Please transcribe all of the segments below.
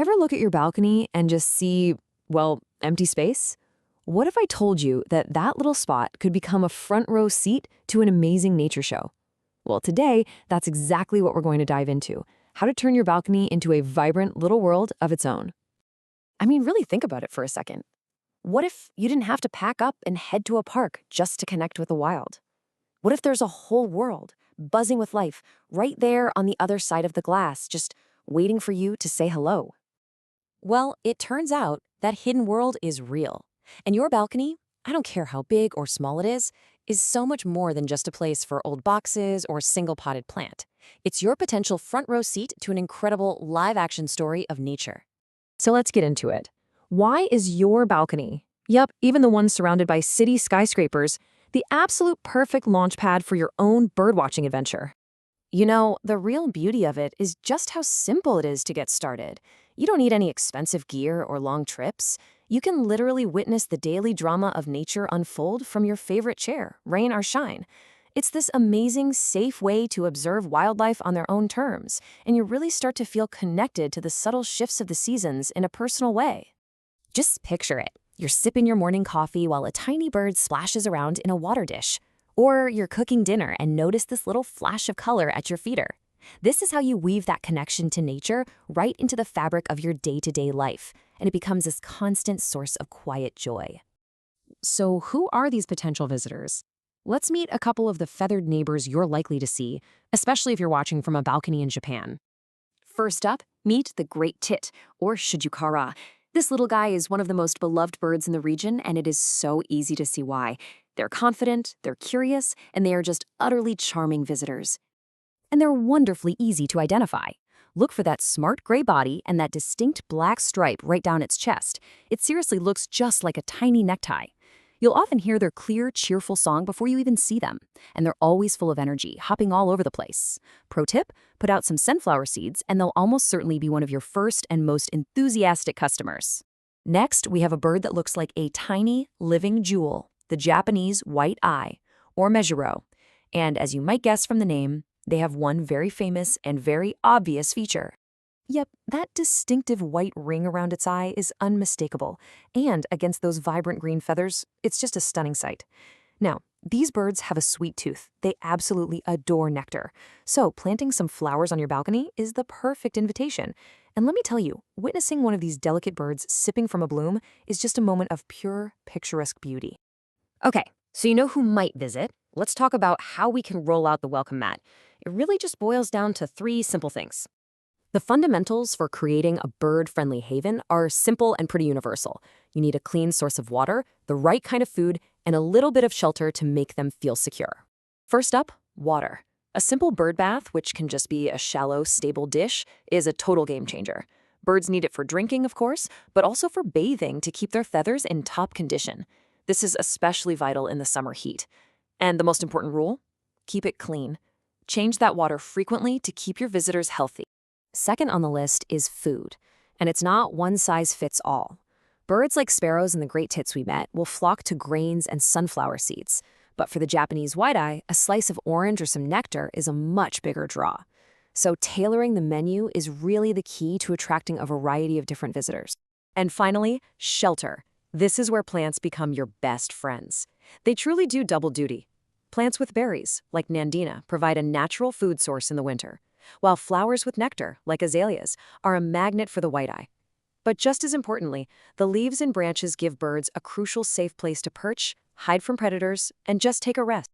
Ever look at your balcony and just see, well, empty space? What if I told you that that little spot could become a front row seat to an amazing nature show? Well, today, that's exactly what we're going to dive into: how to turn your balcony into a vibrant little world of its own. I mean, really think about it for a second. What if you didn't have to pack up and head to a park just to connect with the wild? What if there's a whole world buzzing with life right there on the other side of the glass, just waiting for you to say hello? Well, it turns out that hidden world is real. And your balcony, I don't care how big or small it is so much more than just a place for old boxes or a single potted plant. It's your potential front row seat to an incredible live-action story of nature. So let's get into it. Why is your balcony, yep, even the one surrounded by city skyscrapers, the absolute perfect launch pad for your own birdwatching adventure? You know, the real beauty of it is just how simple it is to get started. You don't need any expensive gear or long trips. You can literally witness the daily drama of nature unfold from your favorite chair, rain or shine. It's this amazing, safe way to observe wildlife on their own terms, and you really start to feel connected to the subtle shifts of the seasons in a personal way. Just picture it. You're sipping your morning coffee while a tiny bird splashes around in a water dish. Or you're cooking dinner and notice this little flash of color at your feeder. This is how you weave that connection to nature right into the fabric of your day-to-day life, and it becomes this constant source of quiet joy. So who are these potential visitors? Let's meet a couple of the feathered neighbors you're likely to see, especially if you're watching from a balcony in Japan. First up, meet the great tit, or shijukara. This little guy is one of the most beloved birds in the region, and it is so easy to see why. They're confident, they're curious, and they are just utterly charming visitors. And they're wonderfully easy to identify. Look for that smart gray body and that distinct black stripe right down its chest. It seriously looks just like a tiny necktie. You'll often hear their clear, cheerful song before you even see them, and they're always full of energy, hopping all over the place. Pro tip, put out some sunflower seeds and they'll almost certainly be one of your first and most enthusiastic customers. Next, we have a bird that looks like a tiny, living jewel, the Japanese white eye, or mejuro. And as you might guess from the name, they have one very famous and very obvious feature. Yep, that distinctive white ring around its eye is unmistakable, and against those vibrant green feathers, it's just a stunning sight. Now, these birds have a sweet tooth. They absolutely adore nectar. So planting some flowers on your balcony is the perfect invitation. And let me tell you, witnessing one of these delicate birds sipping from a bloom is just a moment of pure, picturesque beauty. Okay, so you know who might visit. Let's talk about how we can roll out the welcome mat. It really just boils down to 3 simple things. The fundamentals for creating a bird-friendly haven are simple and pretty universal. You need a clean source of water, the right kind of food, and a little bit of shelter to make them feel secure. First up, water. A simple bird bath, which can just be a shallow, stable dish, is a total game changer. Birds need it for drinking, of course, but also for bathing to keep their feathers in top condition. This is especially vital in the summer heat. And the most important rule? Keep it clean. Change that water frequently to keep your visitors healthy. Second on the list is food, and it's not one size fits all. Birds like sparrows and the great tits we met will flock to grains and sunflower seeds, but for the Japanese white-eye, a slice of orange or some nectar is a much bigger draw. So tailoring the menu is really the key to attracting a variety of different visitors. And finally, shelter. This is where plants become your best friends. They truly do double duty. Plants with berries, like nandina, provide a natural food source in the winter, while flowers with nectar, like azaleas, are a magnet for the white-eye. But just as importantly, the leaves and branches give birds a crucial safe place to perch, hide from predators, and just take a rest.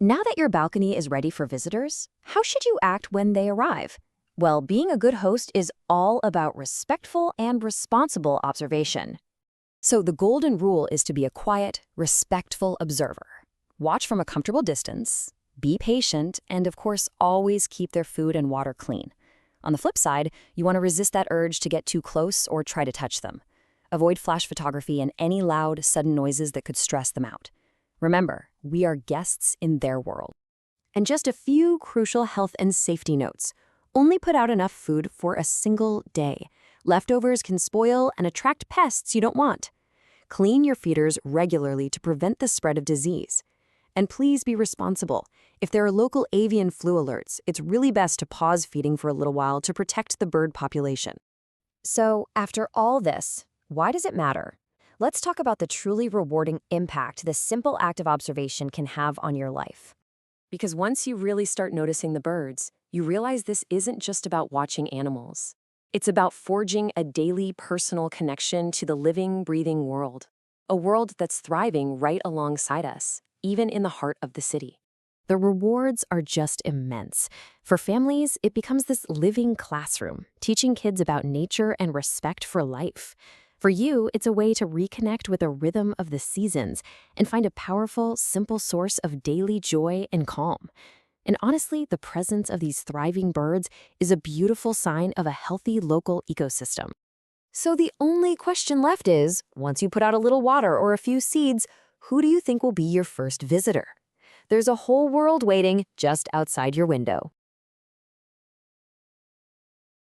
Now that your balcony is ready for visitors, how should you act when they arrive? Well, being a good host is all about respectful and responsible observation. So the golden rule is to be a quiet, respectful observer. Watch from a comfortable distance, be patient, and of course, always keep their food and water clean. On the flip side, you want to resist that urge to get too close or try to touch them. Avoid flash photography and any loud, sudden noises that could stress them out. Remember, we are guests in their world. And just a few crucial health and safety notes. Only put out enough food for a single day. Leftovers can spoil and attract pests you don't want. Clean your feeders regularly to prevent the spread of disease. And please be responsible. If there are local avian flu alerts, it's really best to pause feeding for a little while to protect the bird population. So, after all this, why does it matter? Let's talk about the truly rewarding impact this simple act of observation can have on your life. Because once you really start noticing the birds, you realize this isn't just about watching animals. It's about forging a daily personal connection to the living, breathing world. A world that's thriving right alongside us, even in the heart of the city. The rewards are just immense. For families, it becomes this living classroom, teaching kids about nature and respect for life. For you, it's a way to reconnect with the rhythm of the seasons and find a powerful, simple source of daily joy and calm. And honestly, the presence of these thriving birds is a beautiful sign of a healthy local ecosystem. So the only question left is, once you put out a little water or a few seeds, who do you think will be your first visitor? There's a whole world waiting just outside your window.